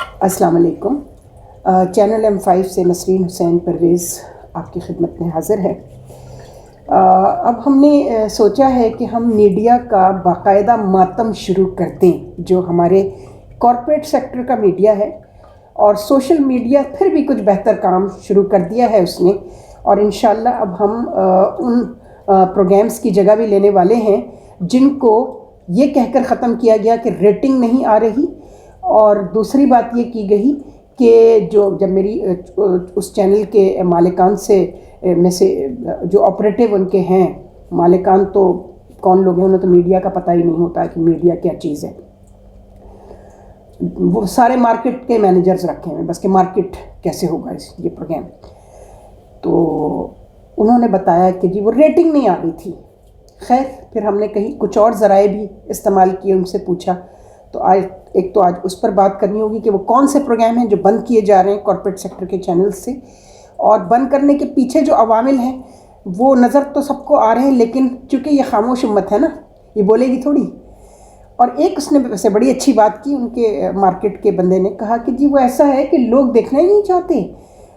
السلام علیکم. Channel M5 سے نسرین حسین پرویز آپ کی خدمت میں حاضر ہے. اب ہم نے سوچا ہے کہ ہم میڈیا کا باقاعدہ ماتم شروع کر دیں، جو ہمارے کارپوریٹ سیکٹر کا میڈیا ہے، اور سوشل میڈیا پھر بھی کچھ بہتر کام شروع کر دیا ہے اس نے، اور انشاءاللہ اب ہم ان پروگرامز کی جگہ بھی لینے والے ہیں جن کو یہ کہہ کر ختم کیا گیا کہ ریٹنگ نہیں آ رہی. اور دوسری بات یہ کی گئی کہ جب میری اس چینل کے مالکان سے میں سے جو آپریٹو ان کے ہیں مالکان، تو کون لوگ ہیں، انہیں تو میڈیا کا پتہ ہی نہیں ہوتا کہ میڈیا کیا چیز ہے. وہ سارے مارکیٹ کے مینیجرز رکھے ہیں بس کہ مارکیٹ کیسے ہوگا یہ پروگرام. تو انہوں نے بتایا کہ جی وہ ریٹنگ نہیں آ رہی تھی. خیر پھر ہم نے کہیں کچھ اور ذرائع بھی استعمال کیے، ان سے پوچھا. تو آج اس پر بات کرنی ہوگی کہ وہ کون سے پروگرام ہیں جو بند کیے جا رہے ہیں کارپوریٹ سیکٹر کے چینلز سے، اور بند کرنے کے پیچھے جو عوامل ہیں وہ نظر تو سب کو آ رہے ہیں، لیکن چونکہ یہ خاموش امت ہے نا، یہ بولے گی تھوڑی. اور ایک اس نے ویسے بڑی اچھی بات کی، ان کے مارکیٹ کے بندے نے کہا کہ جی وہ ایسا ہے کہ لوگ دیکھنا ہی نہیں چاہتے.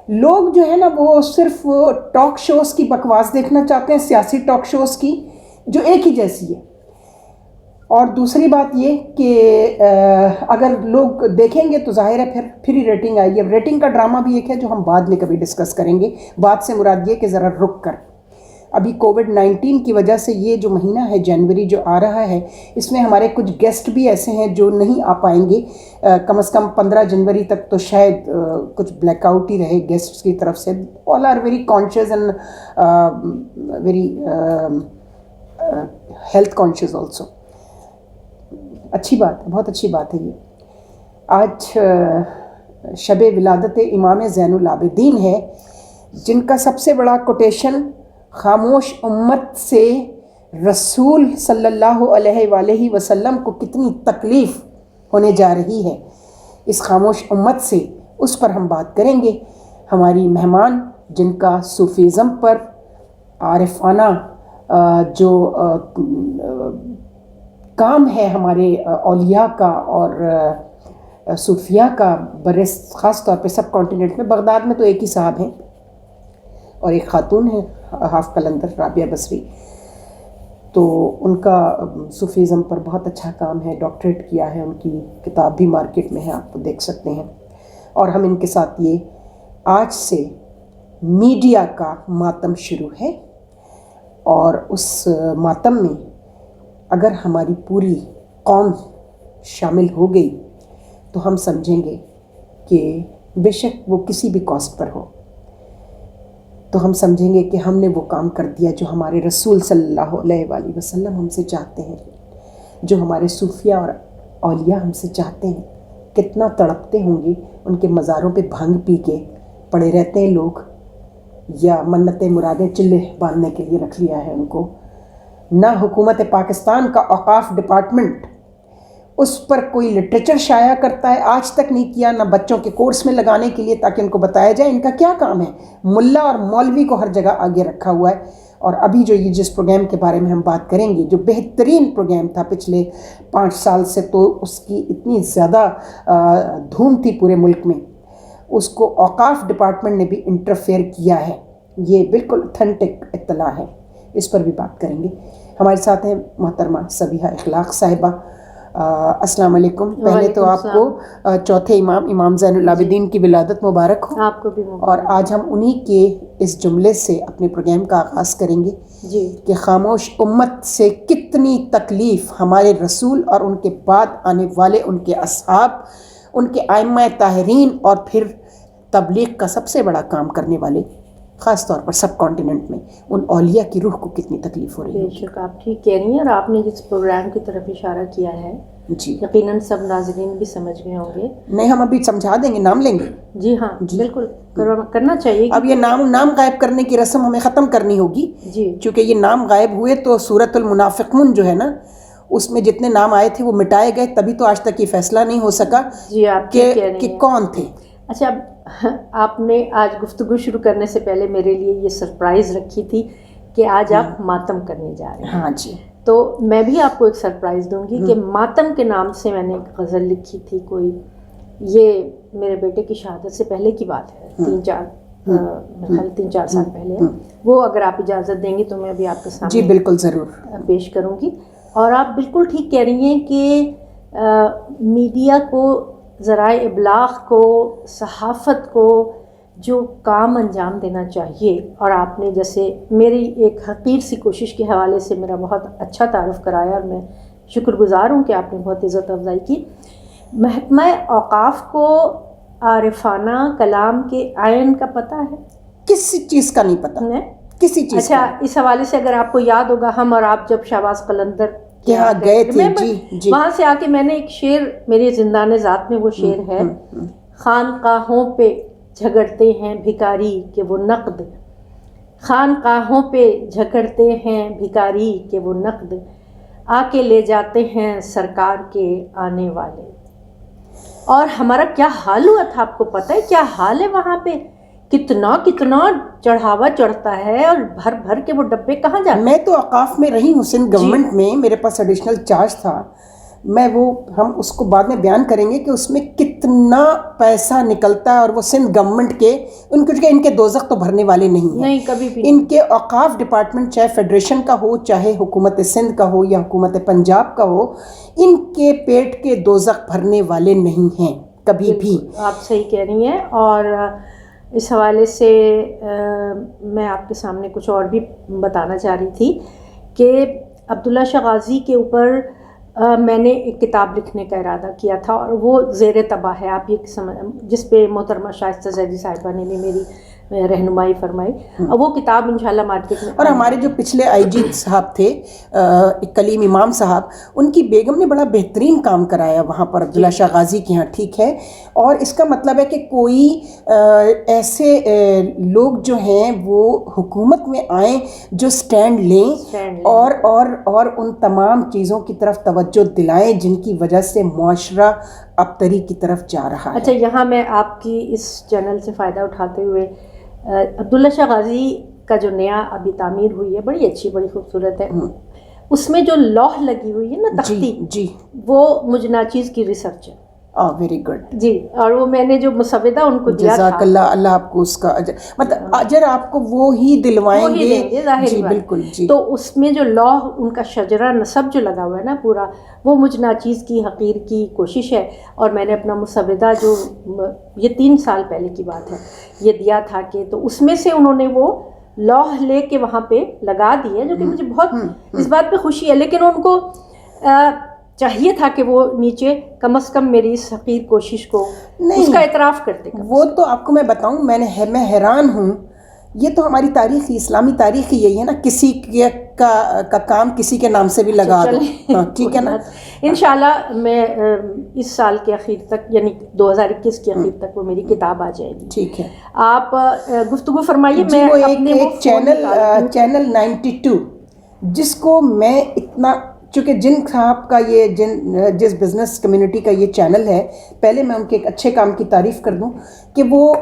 لوگ جو ہے نا وہ صرف ٹاک شوز کی بکواس دیکھنا چاہتے ہیں، سیاسی ٹاک شوز کی جو ایک ہی جیسی ہے. اور دوسری بات یہ کہ اگر لوگ دیکھیں گے تو ظاہر ہے پھر ہی ریٹنگ آئے گی. اب ریٹنگ کا ڈرامہ بھی ایک ہے جو ہم بعد میں کبھی ڈسکس کریں گے. بات سے مراد یہ کہ ذرا رک کر، ابھی کووڈ-19 کی وجہ سے یہ جو مہینہ ہے جنوری جو آ رہا ہے، اس میں ہمارے کچھ گیسٹ بھی ایسے ہیں جو نہیں آ پائیں گے. کم از کم 15 جنوری تک تو شاید کچھ بلیک آؤٹ ہی رہے گیسٹس کی طرف سے. All are very conscious and very health conscious also. اچھی بات ہے، بہت اچھی بات ہے. یہ آج شب ولادت امام زین العابدین ہے، جن کا سب سے بڑا کوٹیشن خاموش امت سے رسول صلی اللہ علیہ وآلہ وسلم کو کتنی تکلیف ہونے جا رہی ہے اس خاموش امت سے، اس پر ہم بات کریں گے. ہماری مہمان جن کا صوفیزم پر عارفانہ جو کام ہے ہمارے اولیاء کا اور صوفیاء کا خاص طور پہ سب کانٹیننٹ میں، بغداد میں تو ایک ہی صاحب ہیں اور ایک خاتون ہیں حاف قلندر رابعہ بصری. تو ان کا صوفیزم پر بہت اچھا کام ہے، ڈاکٹریٹ کیا ہے، ان کی کتاب بھی مارکیٹ میں ہے، آپ کو دیکھ سکتے ہیں. اور ہم ان کے ساتھ یہ آج سے میڈیا کا ماتم شروع ہے، اور اس ماتم میں اگر ہماری پوری قوم شامل ہو گئی تو ہم سمجھیں گے کہ بے شک وہ کسی بھی کاسٹ پر ہو، تو ہم سمجھیں گے کہ ہم نے وہ کام کر دیا جو ہمارے رسول صلی اللہ علیہ وآلہ وسلم ہم سے چاہتے ہیں، جو ہمارے صوفیاء اور اولیاء ہم سے چاہتے ہیں. کتنا تڑپتے ہوں گے ان کے مزاروں پہ بھنگ پی کے پڑے رہتے ہیں لوگ، یا منتیں مرادیں چلے باندھنے کے لیے رکھ لیا ہے ان کو. نہ حکومت پاکستان کا اوقاف ڈپارٹمنٹ اس پر کوئی لٹریچر شائع کرتا ہے، آج تک نہیں کیا، نہ بچوں کے کورس میں لگانے کے لیے تاکہ ان کو بتایا جائے ان کا کیا کام ہے. ملا اور مولوی کو ہر جگہ آگے رکھا ہوا ہے. اور ابھی جو یہ جس پروگرام کے بارے میں ہم بات کریں گے، جو بہترین پروگرام تھا پچھلے 5 سال سے، تو اس کی اتنی زیادہ دھوم تھی پورے ملک میں، اس کو اوقاف ڈپارٹمنٹ نے بھی انٹرفیئر کیا ہے. یہ بالکل اتھینٹک اطلاع ہے، اس پر بھی بات کریں گے. ہمارے ساتھ ہیں محترمہ صبیحہ اخلاق صاحبہ. السلام علیکم. پہلے تو آپ کو چوتھے امام زین العابدین کی ولادت مبارک ہو. آپ کو بھی مبارک. اور آج ہم انہی کے اس جملے سے اپنے پروگرام کا آغاز کریں گے جی کہ خاموش امت سے کتنی تکلیف ہمارے رسول اور ان کے بعد آنے والے ان کے اصحاب، ان کے ائمہ طاہرین، اور پھر تبلیغ کا سب سے بڑا کام کرنے والے خاص طور پر سب کانٹیننٹ میں ان اولیاء کی روح کو کتنی تکلیف ہو رہی ہے. بے شک آپ ٹھیک کہہ رہی ہیں، اور آپ نے جس پروگرام کی طرف اشارہ کیا ہے جی یقیناً سب ناظرین بھی سمجھ گئے ہوں گے. نہیں، ہم ابھی سمجھا دیں گے، نام لیں گے. جی ہاں بالکل کرنا چاہیے. اب یہ نام غائب کرنے کی رسم ہمیں ختم کرنی ہوگی. جی چونکہ یہ نام غائب ہوئے تو سورۃ المنافقون جو ہے نا، اس میں جتنے نام آئے تھے وہ مٹائے گئے، تبھی تو آج تک یہ فیصلہ نہیں ہو سکا جی آپ کہ کون تھے. اچھا، آپ نے آج گفتگو شروع کرنے سے پہلے میرے لیے یہ سرپرائز رکھی تھی کہ آج آپ ماتم کرنے جا رہے ہیں. ہاں جی. تو میں بھی آپ کو ایک سرپرائز دوں گی کہ ماتم کے نام سے میں نے ایک غزل لکھی تھی کوئی یہ میرے بیٹے کی شہادت سے پہلے کی بات ہے، 3-4 سال پہلے. وہ اگر آپ اجازت دیں گی تو میں ابھی آپ کے سامنے جی بالکل ضرور پیش کروں گی. اور آپ بالکل ٹھیک کہہ رہی ہیں کہ میڈیا کو، ذرائع ابلاغ کو، صحافت کو جو کام انجام دینا چاہیے، اور آپ نے جیسے میری ایک حقیر سی کوشش کے حوالے سے میرا بہت اچھا تعارف کرایا، اور میں شکر گزار ہوں کہ آپ نے بہت عزت افزائی کی. محکمہ اوقاف کو عارفانہ کلام کے آئین کا پتہ ہے؟ کسی چیز کا نہیں پتہ، کسی چیز. اچھا، اس حوالے سے اگر آپ کو یاد ہوگا، ہم اور آپ جب شہباز قلندر کے ہاں گئے تھے، جی وہاں سے آ کے میں نے ایک شعر، میری زندان ذات میں وہ شعر ہے، خانقاہوں پہ جھگڑتے ہیں بھکاری کہ وہ نقد، خانقاہوں پہ جھگڑتے ہیں بھکاری کہ وہ نقد، آ کے لے جاتے ہیں سرکار کے آنے والے. اور ہمارا کیا حال ہوا تھا، آپ کو پتہ ہے کیا حال ہے وہاں پہ؟ کتنا چڑھاوا چڑھتا ہے، اور بھر بھر کے وہ ڈبے کہاں جاتے ہیں. میں تو اوقاف میں رہی ہوں، سندھ گورنمنٹ میں میرے پاس ایڈیشنل چارج تھا. ہم اس کو بعد میں بیان کریں گے کہ اس میں کتنا پیسہ نکلتا ہے، اور وہ سندھ گورنمنٹ کے ان کے دوزخ تو بھرنے والے نہیں ہیں. نہیں، کبھی بھی ان کے اوقاف ڈپارٹمنٹ چاہے فیڈریشن کا ہو، چاہے حکومت سندھ کا ہو یا حکومت پنجاب کا ہو، ان کے پیٹ کے دوزخ بھرنے والے نہیں ہیں کبھی بھی. آپ صحیح کہہ رہی ہیں. اور اس حوالے سے میں آپ کے سامنے کچھ اور بھی بتانا چاہ رہی تھی کہ عبداللہ شاہ غازی کے اوپر میں نے ایک کتاب لکھنے کا ارادہ کیا تھا، اور وہ زیر طبع ہے. آپ یہ جس پہ محترمہ شائستہ زیدی صاحبہ نے بھی میری رہنمائی فرمائی، اور وہ کتاب انشاءاللہ مارکیٹ میں. اور ہمارے جو پچھلے آئی جی صاحب تھے کلیم امام صاحب، ان کی بیگم نے بڑا بہترین کام کرایا وہاں پر عبداللہ شاہ غازی کے ہاں، ٹھیک ہے. اور اس کا مطلب ہے کہ کوئی ایسے لوگ جو ہیں وہ حکومت میں آئیں جو سٹینڈ لیں اور ان تمام چیزوں کی طرف توجہ دلائیں جن کی وجہ سے معاشرہ ابتری کی طرف جا رہا ہے. اچھا، یہاں میں آپ کی اس چینل سے فائدہ اٹھاتے ہوئے عبداللہ شاہ غازی کا جو نیا ابھی تعمیر ہوئی ہے، بڑی اچھی، بڑی خوبصورت ہے. اس میں جو لوح لگی ہوئی ہے نا، تختی، جی وہ مجھ ناچیز کی ریسرچ ہے. Very good. جی، اور وہ میں نے جو مسودہ ان کو دیا تھا، جزاک اللہ آپ کو اس کا مطلب اجر آپ کو وہ ہی دلوائیں گے. جی بالکل. جی، تو اس میں جو لوح، ان کا شجرہ نصب جو لگا ہوا ہے نا پورا، وہ مجھ ناچیز کی حقیر کی کوشش ہے. اور میں نے اپنا مسودہ جو یہ 3 سال پہلے کی بات ہے یہ دیا تھا، کہ تو اس میں سے انہوں نے وہ لوح لے کے وہاں پہ لگا دی ہے، جو کہ مجھے بہت اس بات پہ خوشی ہے. لیکن ان کو چاہیے تھا کہ وہ نیچے کم از کم میری اس حقیر کوشش کو اس کا اعتراف کرتے. وہ تو آپ کو میں بتاؤں، میں حیران ہوں. یہ تو ہماری تاریخ، اسلامی تاریخ ہی یہی ہے نا، کسی کا کام کسی کے نام سے بھی لگا دو، ٹھیک ہے نا. انشاءاللہ میں اس سال کے اخیر تک، یعنی 2021 کے اخیر تک وہ میری کتاب آ جائے گی. ٹھیک ہے، آپ گفتگو فرمائیے. میں ایک چینل 92 جس کو میں اتنا، چونکہ جن صاحب کا جس بزنس کمیونٹی کا یہ چینل ہے، پہلے میں ان کے ایک اچھے کام کی تعریف کر دوں کہ وہ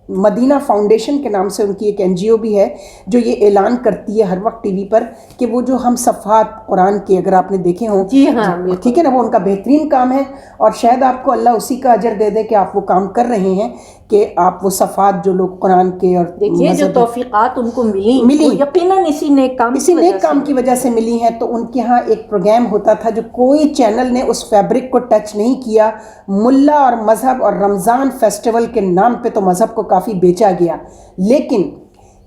مدینہ فاؤنڈیشن کے نام سے ان کی ایک NGO بھی ہے جو یہ اعلان کرتی ہے ہر وقت ٹی وی پر کہ وہ جو ہم صفحات قرآن کے اگر آپ نے دیکھے ہوں، جی ہاں، ٹھیک ہے نا، وہ ان کا بہترین کام ہے. اور شاید آپ کو اللہ اسی کا اجر دے دے کہ آپ وہ کام کر رہے ہیں، کہ آپ وہ صفحات جو لوگ قرآن کے، اور دیکھیے جو توفیقات ان کو ملی یقیناً اسی نیک کام کی وجہ سے ملی ہیں. تو ان کے ہاں ایک پروگرام ہوتا تھا جو کوئی چینل نے اس فیبرک کو ٹچ نہیں کیا. ملا اور مذہب اور رمضان فیسٹیول کے نام پہ تو مذہب کو کافی بیچا گیا، لیکن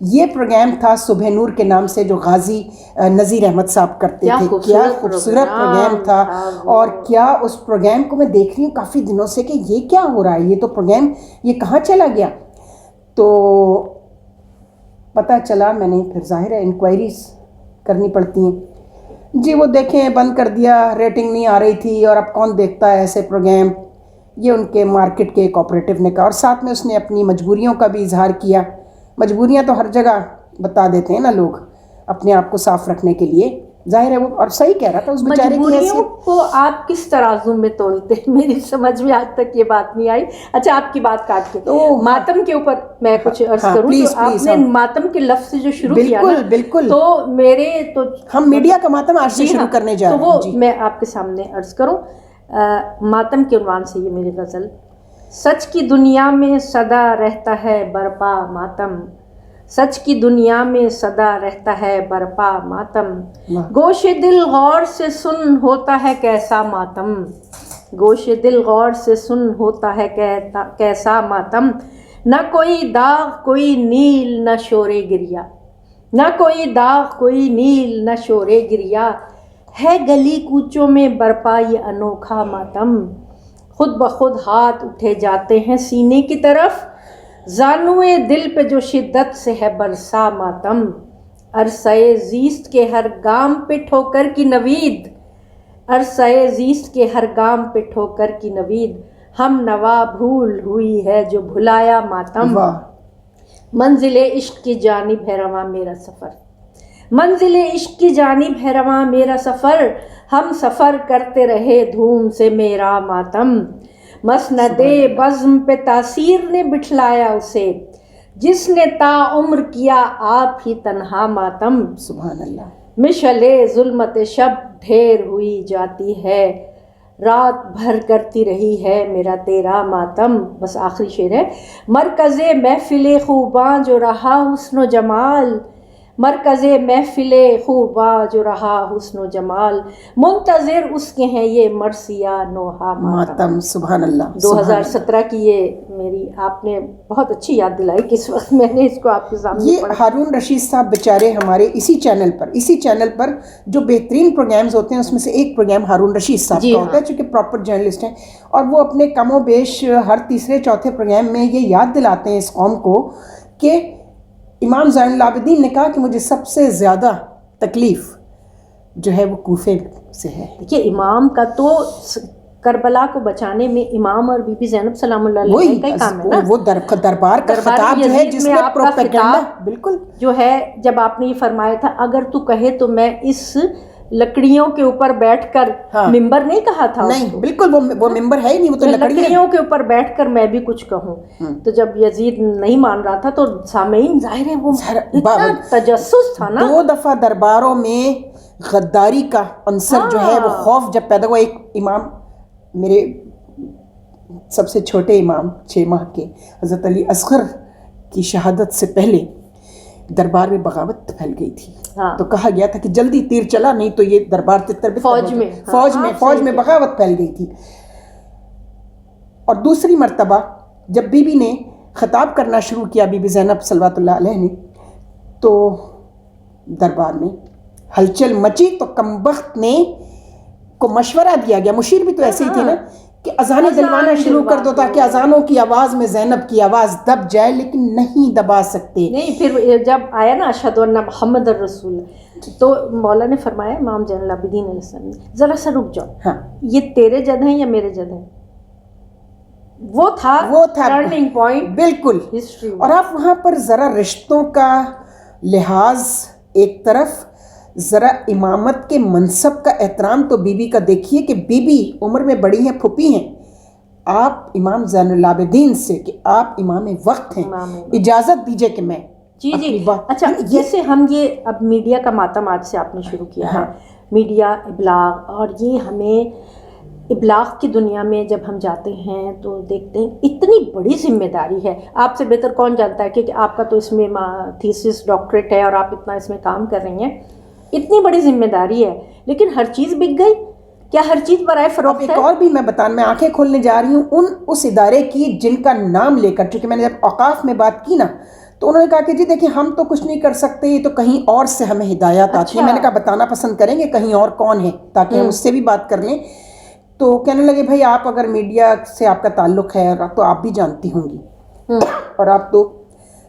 یہ پروگرام تھا صبح نور کے نام سے جو غازی نذیر احمد صاحب کرتے تھے. کیا خوبصورت پروگرام تھا. اور کیا اس پروگرام کو میں دیکھ رہی ہوں کافی دنوں سے کہ یہ کیا ہو رہا ہے، یہ تو پروگرام یہ کہاں چلا گیا. تو پتہ چلا، میں نے پھر ظاہر ہے انکوائریز کرنی پڑتی ہیں. جی وہ دیکھیں بند کر دیا، ریٹنگ نہیں آ رہی تھی، اور اب کون دیکھتا ہے ایسے پروگرام. یہ ان کے مارکیٹ کے ایک آپریٹو نے کہا، اور ساتھ میں اس نے اپنی مجبوریوں کا بھی اظہار کیا. مجبوریاں تو ہر جگہ بتا دیتے ہیں نا لوگ اپنے آپ کو صاف رکھنے کے لیے. ظاہر ہے وہ، اور صحیح کہہ رہا تھا اس بیچارے کی مجبوریوں کو آپ کس ترازو میں تولتے ہیں، میری سمجھ میں آج تک یہ بات نہیں آئی. اچھا، آپ کی بات کاٹ کے ماتم کے اوپر میں کچھ عرض کروں. تو آپ نے ماتم کے لفظ سے جو شروع کیا نا، بالکل، تو میرے تو ہم میڈیا کا ماتم آج سے شروع کرنے جا رہے ہیں. تو وہ میں آپ کے سامنے عرض کروں ماتم کے عنوان سے یہ میری غزل. سچ کی دنیا میں سدا رہتا ہے برپا ماتم، سچ کی دنیا میں سدا رہتا ہے برپا ماتم، گوش دل غور سے سن ہوتا ہے کیسا ماتم، گوش دل غور سے سن ہوتا ہے کیسا ماتم، نہ کوئی داغ کوئی نیل نہ شور گریا، نہ کوئی داغ کوئی نیل نہ شور گریا، ہے گلی کوچوں میں برپا یہ انوکھا ماتم، خود بخود ہاتھ اٹھے جاتے ہیں سینے کی طرف، زانوئے دل پہ جو شدت سے ہے برسا ماتم، عرصۂ زیست کے ہر گام پہ ٹھوکر کی نوید، عرصۂ زیست کے ہر گام پہ ٹھوکر کی نوید، ہم نوا بھول ہوئی ہے جو بھلایا ماتم، منزل عشق کی جانب ہے رواں میرا سفر، منزل عشق کی جانب ہے رواں میرا سفر، ہم سفر کرتے رہے دھوم سے میرا ماتم، مسند بزم پہ تاثیر نے بٹھلایا اسے، جس نے تا عمر کیا آپ ہی تنہا ماتم، سبحان اللہ، مشعلِ ظلمت شب ڈھیر ہوئی جاتی ہے، رات بھر کرتی رہی ہے میرا تیرا ماتم. بس آخری شعر ہے. مرکز محفل خوباں جو رہا حسن و جمال، مرکز محفل خوباں جو رہا حسن و جمال، منتظر اس کے ہیں یہ مرثیہ نوحہ ماتم. سبحان اللہ. 2017 کی یہ میری آپ نے بہت اچھی یاد دلائی کہ اس وقت میں نے اس کو آپ کے سامنے یہ ہارون رشید صاحب بیچارے ہمارے اسی چینل پر جو بہترین پروگرامز ہوتے ہیں اس میں سے ایک پروگرام ہارون رشید صاحب کا ہوتا ہے، چونکہ پراپر جرنلسٹ ہیں، اور وہ اپنے کم و بیش ہر تیسرے چوتھے پروگرام میں یہ یاد دلاتے ہیں اس قوم کو کہ امام زین العابدین نے کہا کہ مجھے سب سے زیادہ تکلیف جو ہے وہ کوفے سے ہے. دیکھیے امام کا تو کربلا کو بچانے میں امام اور بی بی زینب سلام اللہ علیہ کا کام ہے نا، وہ دربار کا خطاب جو ہے جس میں پروپیگنڈا بالکل جو ہے، جب آپ نے یہ فرمایا تھا اگر تو کہے تو میں اس لکڑیوں کے اوپر بیٹھ کر، ممبر نہیں کہا تھا، نہیں بالکل وہ ممبر ہے ہی نہیں، وہ تو لکڑیوں کے اوپر بیٹھ کر میں بھی کچھ کہوں. تو جب یزید نہیں مان رہا تھا تو سامعین ظاہر ہے وہ اتنا تجسس تھا نا. 2 دفعہ درباروں میں غداری کا عنصر جو ہے وہ خوف جب پیدا ہوا. ایک امام میرے سب سے چھوٹے امام 6 ماہ کے حضرت علی اصغر کی شہادت سے پہلے دربار میں بغاوت پھیل گئی تھی، تو کہا گیا تھا کہ جلدی تیر چلا نہیں تو یہ دربار تتر فوج میں بغاوت پھیل گئی تھی. اور دوسری مرتبہ جب بی بی نے خطاب کرنا شروع کیا، بی بی زینب صلوات اللہ علیہ نے، تو دربار میں ہلچل مچی. تو کمبخت نے کو مشورہ دیا گیا، مشیر بھی تو ایسے ہی تھے نا، کہ اذانیں دلوانا شروع کر دو تاکہ اذانوں کی آواز میں زینب کی آواز دب جائے، لیکن نہیں دبا سکتے. نہیں، پھر جب آیا نا اشہد ان محمد الرسول، تو مولا نے فرمایا امام زین العابدین علیہ السلام نے ذرا سا رک جاؤ، یہ تیرے جد ہیں یا میرے جد ہیں؟ وہ تھا ٹرننگ پوائنٹ بالکل ہسٹری. اور آپ وہاں پر ذرا رشتوں کا لحاظ ایک طرف، ذرا امامت کے منصب کا احترام تو بی بی کا دیکھیے کہ بی بی عمر میں بڑی ہیں، پھوپھی ہیں، آپ امام زین العابدین سے کہ آپ امام وقت ہیں، اجازت دیجئے کہ میں جی اچھا. جیسے ہم یہ اب میڈیا کا ماتم آج سے آپ نے شروع کیا ہے، میڈیا ابلاغ، اور یہ ہمیں ابلاغ کی دنیا میں جب ہم جاتے ہیں تو دیکھتے ہیں اتنی بڑی ذمہ داری ہے. آپ سے بہتر کون جانتا ہے کہ آپ کا تو اس میں تھیسس ڈاکٹریٹ ہے اور آپ اتنا اس میں کام کر رہی ہیں، اتنی بڑی ذمہ داری ہے، لیکن ہر چیز بک گئی کیا؟ ہر چیز برائے فروخت ہے. ایک اور بھی میں آنکھیں کھولنے جا رہی ہوں اس ادارے کی جن کا نام لے کر، چونکہ میں نے جب اوقاف میں بات کی نا تو انہوں نے کہا کہ جی دیکھیں ہم تو کچھ نہیں کر سکتے، یہ تو کہیں اور سے ہمیں ہدایات آتی ہیں. میں نے کہا بتانا پسند کریں گے کہیں اور کون ہے تاکہ ہم اس سے بھی بات کر لیں. تو کہنے لگے بھائی آپ اگر میڈیا سے آپ کا تعلق ہے تو آپ بھی جانتی ہوں گی، اور آپ تو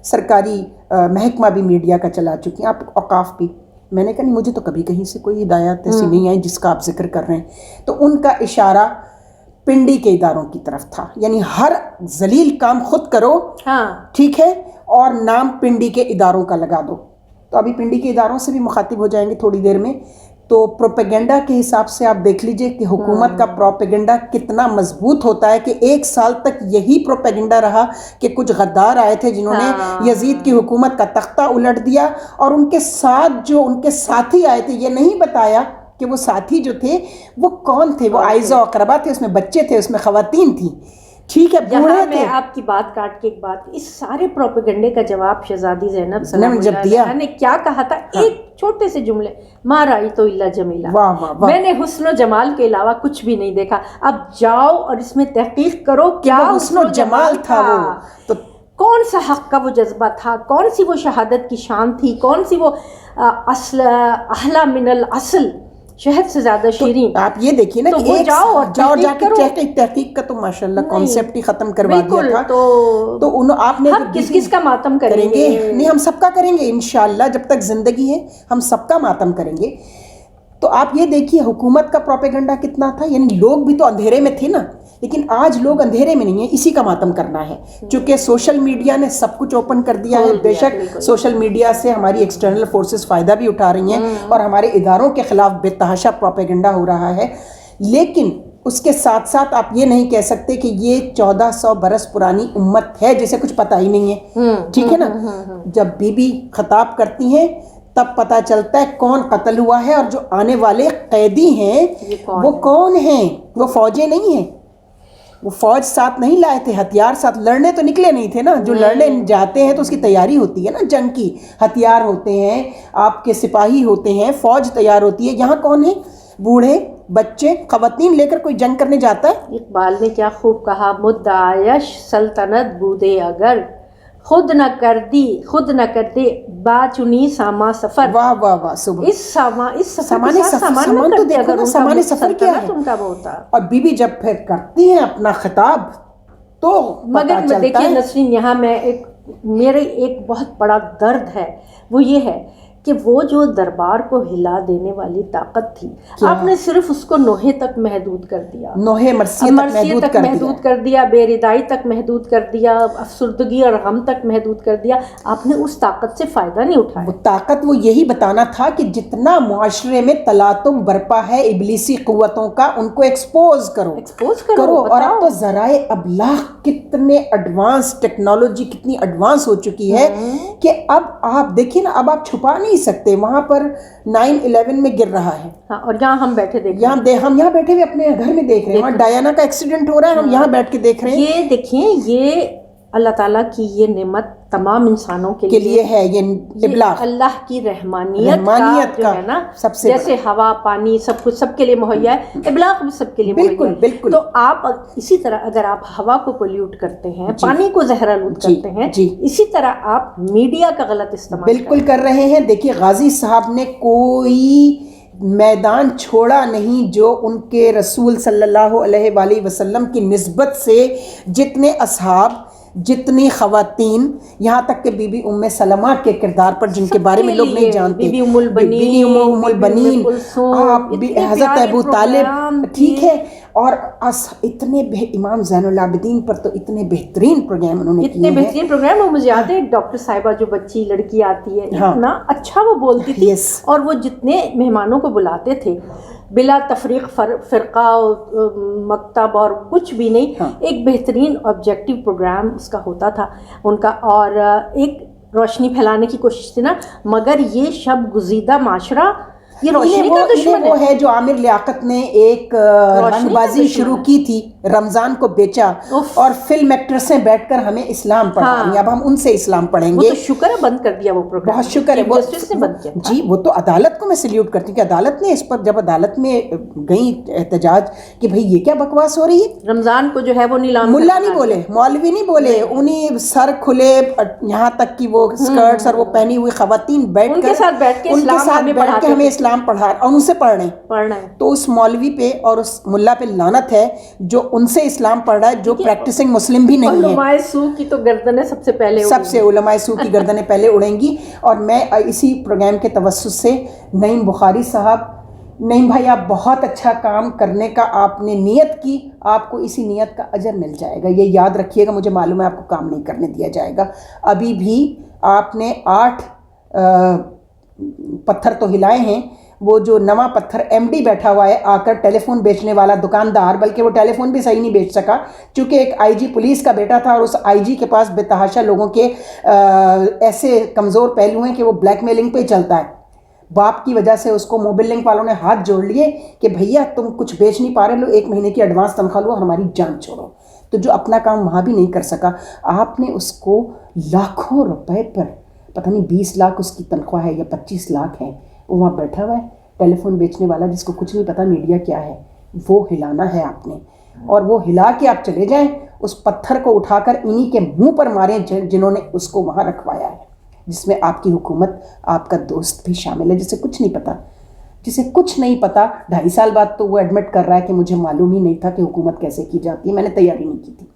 سرکاری محکمہ بھی میڈیا کا چلا چکی ہیں، آپ اوقاف بھی. میں نے کہا نہیں، مجھے تو کبھی کہیں سے کوئی ہدایات ایسی نہیں آئی جس کا آپ ذکر کر رہے ہیں. تو ان کا اشارہ پنڈی کے اداروں کی طرف تھا، یعنی ہر ذلیل کام خود کرو، ٹھیک ہے، اور نام پنڈی کے اداروں کا لگا دو. تو ابھی پنڈی کے اداروں سے بھی مخاطب ہو جائیں گے تھوڑی دیر میں. تو پروپیگنڈا کے حساب سے آپ دیکھ لیجئے کہ حکومت کا پروپیگنڈا کتنا مضبوط ہوتا ہے، کہ 1 سال تک یہی پروپیگنڈا رہا کہ کچھ غدار آئے تھے جنہوں نے یزید کی حکومت کا تختہ الٹ دیا، اور ان کے ساتھ جو ان کے ساتھی آئے تھے یہ نہیں بتایا کہ وہ ساتھی جو تھے وہ کون تھے. وہ اعزا و اقربا تھے, اس میں بچے تھے, اس میں خواتین تھیں, ٹھیک ہے, بوڑھے تھے. میں آپ کی بات کاٹ کے ایک بات, اس سارے پروپیگنڈے کا جواب شہزادی زینب سلام جب دیا نے کیا کہا تھا, ایک چھوٹے سے جملے, ما رأیت الا جمیلا, میں نے حسن و جمال کے علاوہ کچھ بھی نہیں دیکھا. اب جاؤ اور اس میں تحقیق کرو کیا حسن و جمال تھا. وہ تو کون سا حق کا وہ جذبہ تھا, کون سی وہ شہادت کی شان تھی, کون سی وہ اصل احلی من الاصل, شہد سے زیادہ شیرین. آپ یہ دیکھیے نا کہ جاؤ جا کے تحقیق کا تو ماشاءاللہ کانسیپٹ ہی ختم کروا دیا تھا. تو آپ نے کس کس کا ماتم کریں گے؟ نہیں, ہم سب کا کریں گے انشاءاللہ, جب تک زندگی ہے ہم سب کا ماتم کریں گے. تو آپ یہ دیکھیے حکومت کا پروپیگنڈا کتنا تھا, یعنی لوگ بھی تو اندھیرے میں تھے نا, لیکن آج لوگ اندھیرے میں نہیں ہیں, اسی کا ماتم کرنا ہے. چونکہ سوشل میڈیا نے سب کچھ اوپن کر دیا ہے. بے شک سوشل میڈیا سے ہماری ایکسٹرنل فورسز فائدہ بھی اٹھا رہی ہیں اور ہمارے اداروں کے خلاف بے تحاشا پروپیگنڈا ہو رہا ہے, لیکن اس کے ساتھ ساتھ آپ یہ نہیں کہہ سکتے کہ یہ 1400 برس پرانی امت ہے جسے کچھ پتہ ہی نہیں ہے. ٹھیک ہے نا, جب بی بی خطاب کرتی ہیں تب پتہ چلتا ہے کون قتل ہوا ہے, اور جو آنے والے قیدی ہیں وہ کون ہیں. وہ فوجیں نہیں ہیں, وہ فوج ساتھ نہیں لائے تھے, ہتھیار ساتھ, لڑنے تو نکلے نہیں تھے نا. جو لڑنے جاتے ہیں تو اس کی تیاری ہوتی ہے نا جنگ کی, ہتھیار ہوتے ہیں, آپ کے سپاہی ہوتے ہیں, فوج تیار ہوتی ہے. یہاں کون ہے؟ بوڑھے, بچے, خواتین لے کر کوئی جنگ کرنے جاتا ہے؟ اقبال نے کیا خوب کہا, مدعایش سلطنت بودے اگر خود نہ کرتے باچنی ساما سفر. واہ واہ واہ, صبح اس سامان تو دیکھو نا, سامان سفر کیا ہے ان کا وہ ہوتا. اور بی بی جب پھر کرتی ہیں اپنا خطاب تو مگر دیکھیے نسرین, یہاں میں میرے ایک بہت بڑا درد ہے, وہ یہ ہے کہ وہ جو دربار کو ہلا دینے والی طاقت تھی, آپ نے صرف اس کو نوحے تک محدود کر دیا, نوحے مرثیے تک محدود کر دیا, بے ردائی تک محدود کر دیا, افسردگی اور غم تک محدود کر دیا. آپ نے اس طاقت سے فائدہ نہیں اٹھایا. وہ طاقت وہ یہی بتانا تھا کہ جتنا معاشرے میں تلاطم برپا ہے ابلیسی قوتوں کا, ان کو ایکسپوز کرو. اور اب تو ذرائع ابلاغ کتنے ایڈوانس, ٹیکنالوجی کتنی ایڈوانس ہو چکی ہے کہ اب آپ دیکھیں نا, اب آپ چھپا نہیں سکتے. وہاں پر 9/11 میں گر رہا ہے, اور یہاں ہم بیٹھے دیکھ رہے ہیں, ہم یہاں بیٹھے ہوئے اپنے گھر میں دیکھ رہے ہیں, وہاں ڈایانا کا ایکسیڈنٹ ہو رہا ہے, ہم یہاں بیٹھ کے دیکھ رہے ہیں. یہ دیکھیں, یہ اللہ تعالیٰ کی یہ نعمت تمام انسانوں کے لیے ہے, یہ ابلاغ اللہ کی رحمانیت کا ہے نا. سب سے جیسے ہوا, پانی, سب کچھ سب کے لیے مہیا ہے, ابلاغ بھی سب کے لیے مہیا ہے. بالکل. تو آپ اسی طرح اگر آپ ہوا کو پولیوٹ کرتے ہیں, پانی کو زہرآلود کرتے ہیں, اسی طرح آپ میڈیا کا غلط استعمال بالکل کر رہے ہیں. دیکھیے غازی صاحب نے کوئی میدان چھوڑا نہیں جو ان کے رسول صلی اللہ علیہ وآلہ وسلم کی نسبت سے جتنے اصحاب, جتنی خواتین, یہاں تک کہ بی بی ام سلمہ کے کردار پر جن کے بارے میں لوگ نہیں جانتے, بی بی ام البنین, حضرت ابو طالب, ٹھیک ہے, اور اتنے امام زین العابدین پر تو اتنے بہترین پروگرام انہوں نے کیے, اتنے بہترین پروگرام. اور مجھے یاد ہے ڈاکٹر صاحبہ جو بچی لڑکی آتی ہے, اتنا اچھا وہ بولتی تھی, اور وہ جتنے مہمانوں کو بلاتے تھے بلا تفریق, فرقہ, مکتب اور کچھ بھی نہیں, ایک بہترین آبجیکٹو پروگرام اس کا ہوتا تھا ان کا, اور ایک روشنی پھیلانے کی کوشش تھی نا. مگر یہ شب گزیدہ معاشرہ یہ روشنی کا دشمن ہے. وہ ہے جو عامر لیاقت نے ایک رنگ بازی شروع کی تھی, رمضان کو بیچا, اور فلم ایکٹرسیں بیٹھ کر ہمیں اسلام پڑھائیں, اب ہم ان سے اسلام پڑھیں گے. وہ تو شکر ہے بند کر دیا وہ پروگرام, بہت شکر ہے. جی, وہ تو عدالت کو میں سلیوٹ کرتی ہوں کہ عدالت نے اس پر, جب عدالت میں گئی احتجاج کہ بھئی یہ کیا بکواس ہو رہی ہے, رمضان کو جو ہے وہ نیلام, ملا نہیں بولے, مولوی نہیں بولے, انہیں سر کھلے, یہاں تک کہ وہ اسکرٹس اور وہ پہنی ہوئی خواتین بیٹھ کر ان کے ساتھ بیٹھ کے ہمیں اسلام پڑھا اور ان سے پڑھنا ہے. تو اس مولوی پہ اور اس ملا پہ لعنت ہے جو ان سے اسلام پڑھ رہا ہے, جو پریکٹسنگ مسلم بھی نہیں ہے. علماء سو کی تو گردنیں سب سے علماء سو کی گردنیں پہلے اڑیں گی. اور میں اسی پروگرام کے توسط سے نعیم بخاری صاحب, نعیم بھائی آپ بہت اچھا کام کرنے کا آپ نے نیت کی, آپ کو اسی نیت کا اجر مل جائے گا, یہ یاد رکھیے گا. مجھے معلوم ہے آپ کو کام نہیں کرنے دیا جائے گا. ابھی بھی آپ نے 8 پتھر تو ہلائے ہیں. وہ جو نواں پتھر ایم ڈی بیٹھا ہوا ہے آ کر, ٹیلی فون بیچنے والا دکاندار, بلکہ وہ ٹیلی فون بھی صحیح نہیں بیچ سکا چونکہ ایک آئی جی پولیس کا بیٹا تھا, اور اس آئی جی کے پاس بے تحاشا لوگوں کے ایسے کمزور پہلو ہیں کہ وہ بلیک میلنگ پہ ہی چلتا ہے. باپ کی وجہ سے اس کو موبل لنک والوں نے ہاتھ جوڑ لیے کہ بھیا تم کچھ بیچ نہیں پا رہے، لو 1 مہینے کی ایڈوانس تنخواہ لو، ہماری جان چھوڑو. تو جو اپنا کام وہاں بھی نہیں کر سکا، آپ نے اس کو لاکھوں روپے پر، پتہ نہیں 20 لاکھ اس کی تنخواہ ہے یا 25 لاکھ ہے، وہ وہاں بیٹھا ہوا ہے ٹیلی فون بیچنے والا جس کو کچھ نہیں پتا میڈیا کیا ہے، وہ ہلانا ہے آپ نے. اور وہ ہلا کے آپ چلے جائیں، اس پتھر کو اٹھا کر انہی کے منہ پر ماریں جنہوں نے اس کو وہاں رکھوایا ہے، جس میں آپ کی حکومت، آپ کا دوست بھی شامل ہے جسے کچھ نہیں پتا، جسے کچھ نہیں پتا. 2.5 سال بعد تو وہ ایڈمٹ کر رہا ہے کہ مجھے معلوم ہی نہیں تھا کہ حکومت کیسے کی جاتی ہے، میں نے تیاری نہیں کی تھی.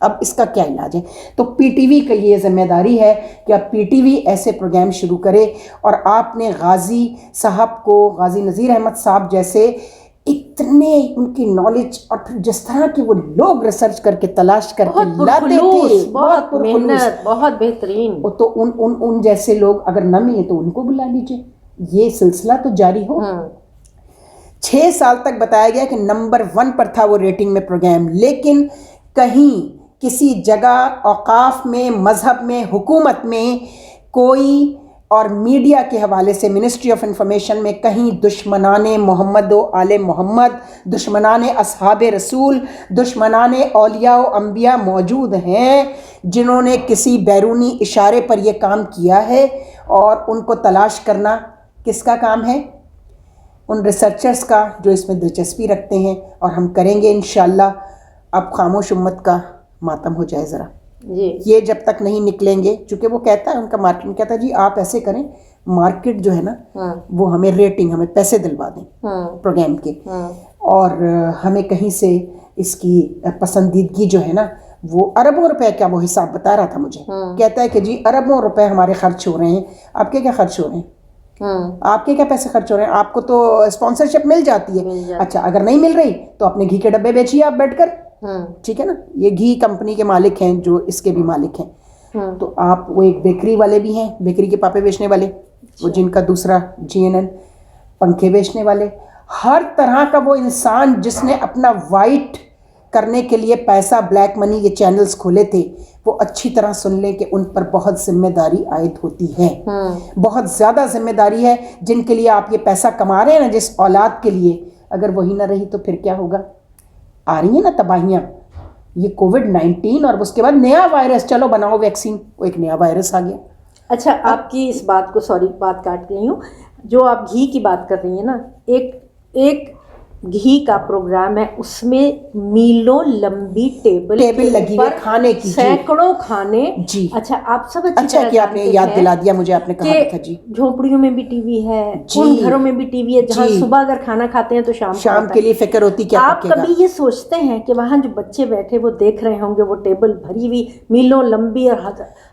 اب اس کا کیا علاج ہے؟ تو پی ٹی وی کا یہ ذمہ داری ہے کہ اب پی ٹی وی ایسے پروگرام شروع کرے. اور آپ نے غازی صاحب کو، غازی نذیر احمد صاحب جیسے اتنے ان کی نالج، اور پھر جس طرح کے وہ لوگ ریسرچ کر کے تلاش کر کے لاتے تھے، بہت محنت، بہت بہترین. تو ان جیسے لوگ اگر نہ ملے تو ان کو بلا لیجیے، یہ سلسلہ تو جاری ہو. 6 سال تک بتایا گیا کہ نمبر 1 پر تھا وہ ریٹنگ میں پروگرام، لیکن کہیں کسی جگہ اوقاف میں، مذہب میں، حکومت میں کوئی، اور میڈیا کے حوالے سے منسٹری آف انفارمیشن میں کہیں دشمنان محمد و آل محمد، دشمنان اصحاب رسول، دشمنان اولیاء و انبیاء موجود ہیں جنہوں نے کسی بیرونی اشارے پر یہ کام کیا ہے. اور ان کو تلاش کرنا کس کا کام ہے؟ ان ریسرچرز کا جو اس میں دلچسپی رکھتے ہیں. اور ہم کریں گے انشاءاللہ. اب خاموش امت کا ماتم ہو جائے ذرا، یہ جب تک نہیں نکلیں گے، چونکہ وہ کہتا ہے، ان کا مارکیٹ کہتا ہے جی آپ ایسے کریں، مارکیٹ جو ہے نا وہ ہمیں ریٹنگ، ہمیں پیسے دلوا دیں پروگرام کے، اور ہمیں کہیں سے اس کی پسندیدگی جو ہے نا وہ اربوں روپے کا، وہ حساب بتا رہا تھا مجھے، کہتا ہے کہ جی اربوں روپے ہمارے خرچ ہو رہے ہیں. آپ کے کیا خرچ ہو رہے ہیں؟ آپ کے کیا پیسے خرچ ہو رہے ہیں؟ آپ کو تو اسپانسرشپ مل جاتی ہے. اچھا اگر نہیں مل رہی تو اپنے گھی کے ڈبے بیچیے آپ بیٹھ کر، ٹھیک ہے نا. یہ گھی کمپنی کے مالک ہیں جو اس کے بھی مالک ہیں. تو آپ، وہ ایک بیکری والے بھی ہیں، بیکری کے پاپے بیچنے والے، وہ جن کا دوسرا GNN، پنکھے بیچنے والے، ہر طرح کا وہ انسان جس نے اپنا وائٹ کرنے کے لیے پیسہ، بلیک منی، یہ چینلز کھولے تھے، وہ اچھی طرح سن لیں کہ ان پر بہت ذمہ داری عائد ہوتی ہے، بہت زیادہ ذمہ داری ہے. جن کے لیے آپ یہ پیسہ کما رہے ہیں نا، جس اولاد کے لیے، اگر وہی نہ رہی تو پھر کیا ہوگا؟ آ رہی ہیں نا تباہیاں، یہ کووڈ-19 اور اس کے بعد نیا وائرس، چلو بناؤ ویکسین، وہ ایک نیا وائرس آ گیا. اچھا، آپ کی اس بات کو، سوری بات کاٹ رہی ہوں، جو آپ گھی کی بات کر رہی ہیں نا، ایک گھی کا پروگرام ہے، اس میں میلوں لمبی ٹیبل لگی ہوئی کھانے کی، سینکڑوں کھانے. جی اچھا، آپ سب اچھا کہ آپ نے یاد دلا دیا مجھے، آپ نے کہا تھا. جی، جھونپڑیوں میں بھی ٹی وی ہے، ان گھروں میں بھی ٹی وی ہے جہاں صبح اگر کھانا کھاتے ہیں تو شام کے لیے فکر ہوتی کیا آپ کبھی یہ سوچتے ہیں کہ وہاں جو بچے بیٹھے وہ دیکھ رہے ہوں گے وہ ٹیبل بھری ہوئی، میلوں لمبی، اور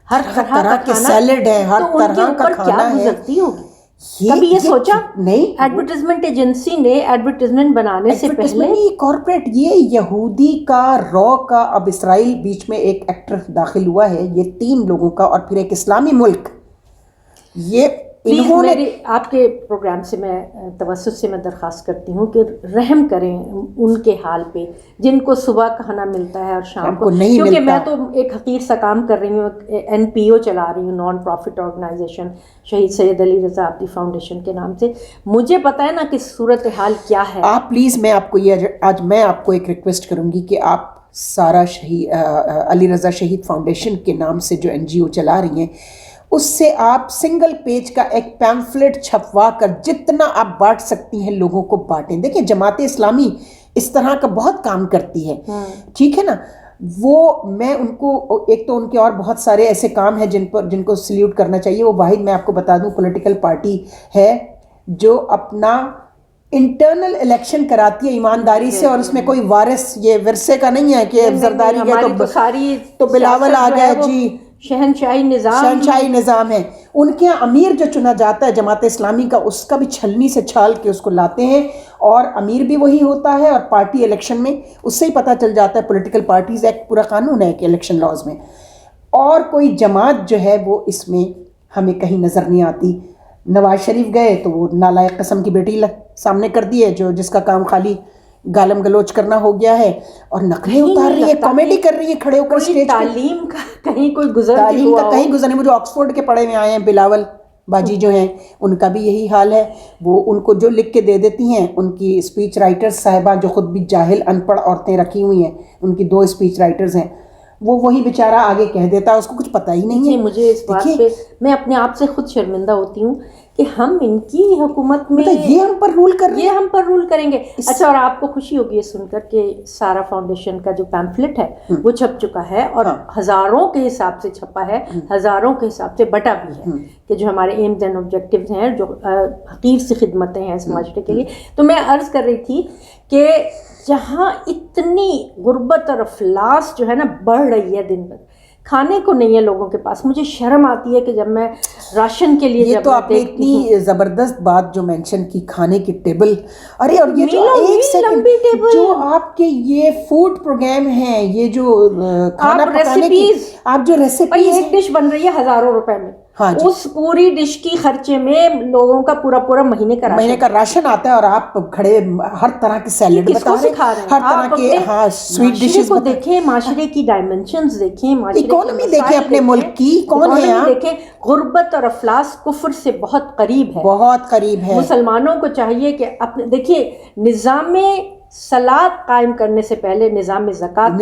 ہر طرح کا سیلڈ ہے، ہر طرح کا کھانا ہے. گزرتی ہوگی، کبھی یہ سوچا؟ نہیں. ایڈورٹائزمنٹ ایجنسی نے ایڈورٹائزمنٹ بنانے سے پہلے، کارپوریٹ، یہ یہودی کا، رو کا، اب اسرائیل بیچ میں ایک ایکٹر داخل ہوا ہے، یہ 3 لوگوں کا، اور پھر ایک اسلامی ملک، یہ انہوں نے. آپ کے پروگرام سے میں توسط سے میں درخواست کرتی ہوں کہ رحم کریں ان کے حال پہ جن کو صبح کھانا ملتا ہے اور شام کو نہیں ملتا. کیونکہ میں تو ایک حقیر سا کام کر رہی ہوں، NPO چلا رہی ہوں، نان پروفٹ آرگنائزیشن، شہید سید علی رضا آبدی فاؤنڈیشن کے نام سے. مجھے پتا ہے نا کہ صورتحال کیا ہے. آپ پلیز، میں آپ کو یہ آج میں آپ کو ایک ریکویسٹ کروں گی کہ آپ سارا علی رضا شہید فاؤنڈیشن کے نام سے جو NGO چلا رہی ہیں، اس سے آپ سنگل پیج کا ایک پیمفلٹ چھپوا کر جتنا آپ بانٹ سکتی ہیں لوگوں کو بانٹیں. دیکھیں جماعت اسلامی اس طرح کا بہت کام کرتی ہے، ٹھیک ہے نا. وہ میں ان کو، ایک تو ان کے اور بہت سارے ایسے کام ہیں جن کو سلیوٹ کرنا چاہیے. وہ واحد میں آپ کو بتا دوں پولیٹیکل پارٹی ہے جو اپنا انٹرنل الیکشن کراتی ہے ایمانداری سے، اور اس میں کوئی وارث، یہ ورثے کا نہیں ہے کہ زرداری گئے تو بلاول آ گیا. جی، شہنشاہی نظام ہے. ان کے امیر جو چنا جاتا ہے جماعت اسلامی کا، اس کا بھی چھلنی سے چھال کے اس کو لاتے ہیں، اور امیر بھی وہی ہوتا ہے. اور پارٹی الیکشن میں اس سے ہی پتہ چل جاتا ہے، پولیٹیکل پارٹیز ایکٹ پورا قانون ہے کہ الیکشن لاز میں. اور کوئی جماعت جو ہے وہ اس میں ہمیں کہیں نظر نہیں آتی. نواز شریف گئے تو وہ نالائق قسم کی بیٹی سامنے کر دی ہے، جس کا کام خالی گالم گلوچ کرنا ہو گیا ہے، اور نقلیں اتار رہی ہے، کامیڈی کر رہی ہے کھڑے ہو کر اسٹیج. تعلیم کا کہیں کوئی گزر نہیں، مجھے آکسفورڈ کے پڑھے میں آئے ہیں بلاول، باجی جو ہیں ان کا بھی یہی حال ہے. وہ ان کو جو لکھ کے دے دیتی ہیں, ان کی اسپیچ رائٹرز صاحبہ جو خود بھی جاہل ان پڑھ عورتیں رکھی ہوئی ہیں, ان کی 2 اسپیچ رائٹرز ہیں, وہ وہی بیچارہ آگے کہہ دیتا ہے, اس کو کچھ پتہ ہی نہیں ہے. مجھے اس بات پہ میں اپنے آپ سے خود شرمندہ ہوتی ہوں کہ ہم ان کی حکومت میں یہ ہم پر رول کر رہے ہیں, یہ ہم پر رول کریں گے. اچھا, اور آپ کو خوشی ہوگی یہ سن کر کہ سارا فاؤنڈیشن کا جو پیمفلٹ ہے وہ چھپ چکا ہے, اور ہزاروں کے حساب سے چھپا ہے, ہزاروں کے حساب سے بٹا بھی ہے, کہ جو ہمارے ایمز اینڈ آبجیکٹیوز ہیں, جو حقیر سی خدمتیں ہیں اس معاشرے کے لیے. تو میں عرض کر رہی تھی کہ جہاں اتنی غربت اور افلاس جو ہے نا بڑھ رہی ہے دن بہ دن, کھانے کو نہیں ہے لوگوں کے پاس. مجھے شرم آتی ہے کہ جب میں راشن کے لیے, یہ تو آپ نے اتنی زبردست بات جو مینشن کی, کھانے کی ٹیبل. ارے اور یہ جو ایک سیکنڈ جو آپ کے یہ فوڈ پروگرام ہیں, یہ جو کھانا پکانے کی آپ جو ریسیپیز, ایک ڈش بن رہی ہے ہزاروں روپے میں, اس پوری ڈش کی خرچے میں لوگوں کا پورا مہینے کا راشن آتا ہے, اور آپ کھڑے ہر طرح کے سیلڈ بتا رہے ہیں, ہر طرح کے سویٹ ڈشز کو دیکھیں, معاشرے کی ڈائمنشنز دیکھیں, اکانومی دیکھیں اپنے ملک کی, کون ہے آپ دیکھیں. غربت اور افلاس کفر سے بہت قریب ہے, بہت قریب ہے. مسلمانوں کو چاہیے کہ اپنے دیکھیے نظام صلاۃ قائم کرنے سے پہلے نظام زکوٰۃ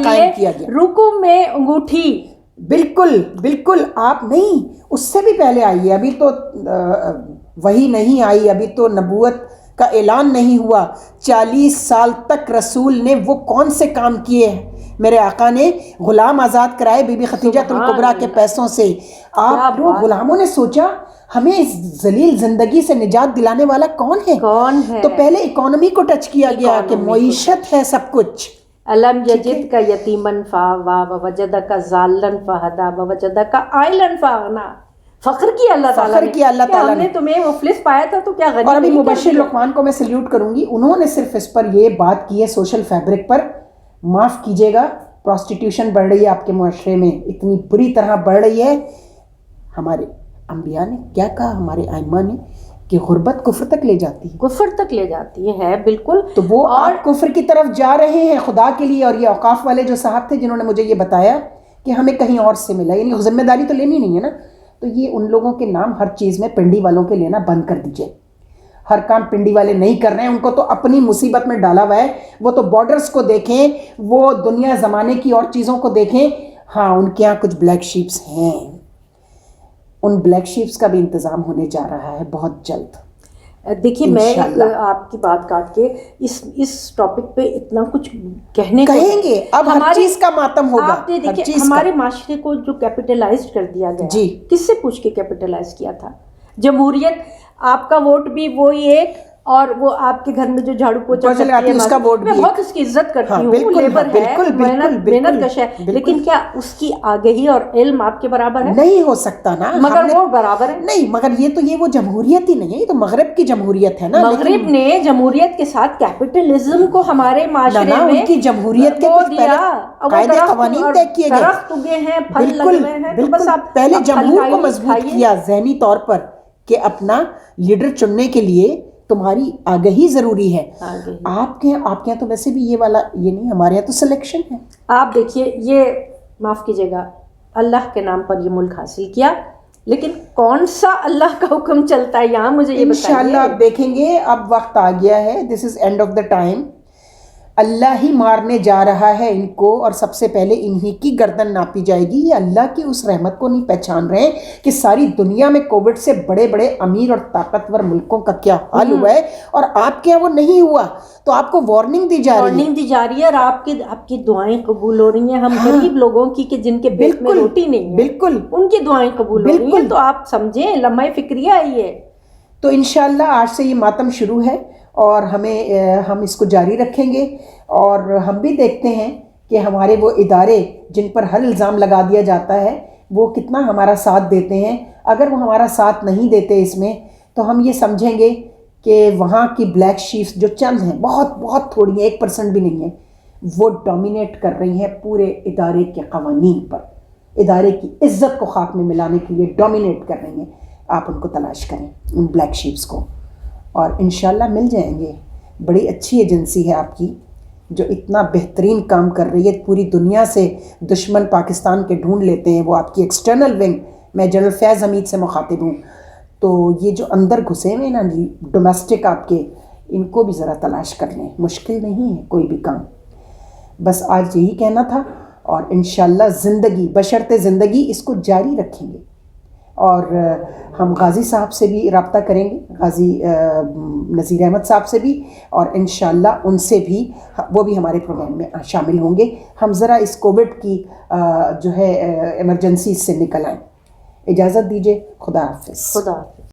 قائم کیا گیا. رکوع میں انگوٹھی, بالکل آپ نہیں, اس سے بھی پہلے آئی ہے. ابھی تو وہی نہیں آئی, ابھی تو نبوت کا اعلان نہیں ہوا. 40 سال تک رسول نے وہ کون سے کام کیے ہیں. میرے آقا نے غلام آزاد کرائے بی بی خدیجہ الکبریٰ کے پیسوں سے. آپ لوگ غلاموں نے سوچا ہمیں اس ذلیل زندگی سے نجات دلانے والا کون ہے. تو پہلے اکانومی کو ٹچ کیا گیا کہ معیشت ہے سب کچھ. الم یجد کا یتیمن فآویٰ ووجدک ضالن فہدیٰ ووجدک عائلن فاغنیٰ. فخر کیا اللہ تعالیٰ نے تمہیں مفلس پایا تھا تو کیا غنی. اور ابھی مبشر لقمان کو میں سلیوٹ کروں گی, انہوں نے صرف اس پر یہ بات کی ہے سوشل فیبرک پر. معاف کیجیے گا, پروسٹیٹیوشن بڑھ رہی ہے آپ کے معاشرے میں, اتنی بری طرح بڑھ رہی ہے. ہمارے انبیاء نے کیا کہا, ہمارے ائمہ نے, کہ غربت کفر تک لے جاتی ہے. کفر تک لے جاتی ہے, بالکل. تو وہ آپ کفر کی طرف جا رہے ہیں خدا کے لیے. اور یہ اوقاف والے جو صاحب تھے جنہوں نے مجھے یہ بتایا کہ ہمیں کہیں اور سے ملا, یعنی ذمہ داری تو لینی نہیں ہے نا, تو یہ ان لوگوں کے نام ہر چیز میں پنڈی والوں کے لینا بند کر دیجئے. ہر کام پنڈی والے نہیں کر رہے ہیں, ان کو تو اپنی مصیبت میں ڈالا ہوا ہے. وہ تو بارڈرز کو دیکھیں, وہ دنیا زمانے کی اور چیزوں کو دیکھیں. ہاں ان کے یہاں کچھ بلیک شیپس ہیں, ان بلیک شیپس کا بھی انتظام ہونے جا رہا ہے بہت جلد. دیکھیے میں آپ کی بات کاٹ کے اس ٹاپک پہ اتنا کچھ کہیں گے, اب ہر چیز کا ماتم ہوگا. آپ نے دیکھیے ہمارے معاشرے کو جو کیپٹلائزڈ کر دیا گیا, جی کس سے پوچھ کے کیپٹلائز کیا تھا؟ جمہوریت. آپ کا ووٹ بھی وہی ایک, اور وہ آپ کے گھر میں جو جھاڑو پوچھا کرتی ہے, اس کا ووٹ میں بہت اس کی عزت کرتی ہوں. لیبر ہے, محنت کش ہے, لیکن کیا اس کی آگہی اور علم آپ کے برابر ہے؟ نہیں ہو سکتا نا, مگر وہ برابر ہے. نہیں, مگر یہ وہ جمہوریت ہی نہیں ہے, یہ تو مغرب کی جمہوریت ہے نا. مغرب نے جمہوریت کے ساتھ کیپٹلزم کو ہمارے معاشرے میں ان کی جمہوریت کے قاعدے قوانین طے کیے گئے, درخت اگے ہیں, پھل لگے ہیں, تو بس آپ پہلے جمہور کو مضبوط کیا ذہنی طور پر کہ اپنا لیڈر چننے کے لیے تمہاری آگہی ضروری ہے. آپ کے یہاں تو ویسے بھی یہ والا یہ نہیں, ہمارے یہاں تو سلیکشن ہے. آپ دیکھیے, یہ معاف کیجیے گا, اللہ کے نام پر یہ ملک حاصل کیا, لیکن کون سا اللہ کا حکم چلتا ہے یہاں, مجھے یہ بتائیے. انشاءاللہ آپ دیکھیں گے, اب وقت آ گیا ہے, this is end of the time. اللہ ہی مارنے جا رہا ہے ان کو, اور سب سے پہلے انہی کی گردن ناپی جائے گی. یہ اللہ کی اس رحمت کو نہیں پہچان رہے کہ ساری دنیا میں کووڈ سے بڑے بڑے امیر اور طاقتور ملکوں کا کیا حال ہوا ہے, اور آپ کے یہاں وہ نہیں ہوا. تو آپ کو وارننگ دی جا رہی ہے, اور آپ کی دعائیں قبول ہو رہی ہیں. ہم غریب لوگوں کی کہ جن کے پیٹ میں روٹی نہیں ہے, بالکل ان کی دعائیں قبول ہو رہی ہیں. تو آپ سمجھیں, لمحہ فکریہ ہے یہ. تو انشاءاللہ آج سے یہ ماتم شروع ہے, اور ہم اس کو جاری رکھیں گے. اور ہم بھی دیکھتے ہیں کہ ہمارے وہ ادارے جن پر ہر الزام لگا دیا جاتا ہے وہ کتنا ہمارا ساتھ دیتے ہیں. اگر وہ ہمارا ساتھ نہیں دیتے اس میں, تو ہم یہ سمجھیں گے کہ وہاں کی بلیک شیپس جو چند ہیں, بہت بہت تھوڑی ہیں, 1% بھی نہیں ہے, وہ ڈومینیٹ کر رہی ہیں پورے ادارے کے قوانین پر. ادارے کی عزت کو خاک میں ملانے کے لیے ڈومینیٹ کر رہی ہیں. آپ ان کو تلاش کریں, ان بلیک شیپس کو, اور انشاءاللہ مل جائیں گے. بڑی اچھی ایجنسی ہے آپ کی جو اتنا بہترین کام کر رہی ہے. پوری دنیا سے دشمن پاکستان کے ڈھونڈ لیتے ہیں, وہ آپ کی ایکسٹرنل ونگ میں جنرل فیض حمید سے مخاطب ہوں. تو یہ جو اندر گھسے ہوئے نا ڈومیسٹک آپ کے، ان کو بھی ذرا تلاش کر لیں. مشکل نہیں ہے کوئی بھی کام. بس آج یہی کہنا تھا، اور انشاءاللہ زندگی بشرط زندگی اس کو جاری رکھیں گے. اور ہم غازی صاحب سے بھی رابطہ کریں گے، غازی نذیر احمد صاحب سے بھی، اور انشاءاللہ ان سے بھی، وہ بھی ہمارے پروگرام میں شامل ہوں گے. ہم ذرا اس کووڈ کی جو ہے ایمرجنسی سے نکل آئیں. اجازت دیجیے. خدا حافظ. خدا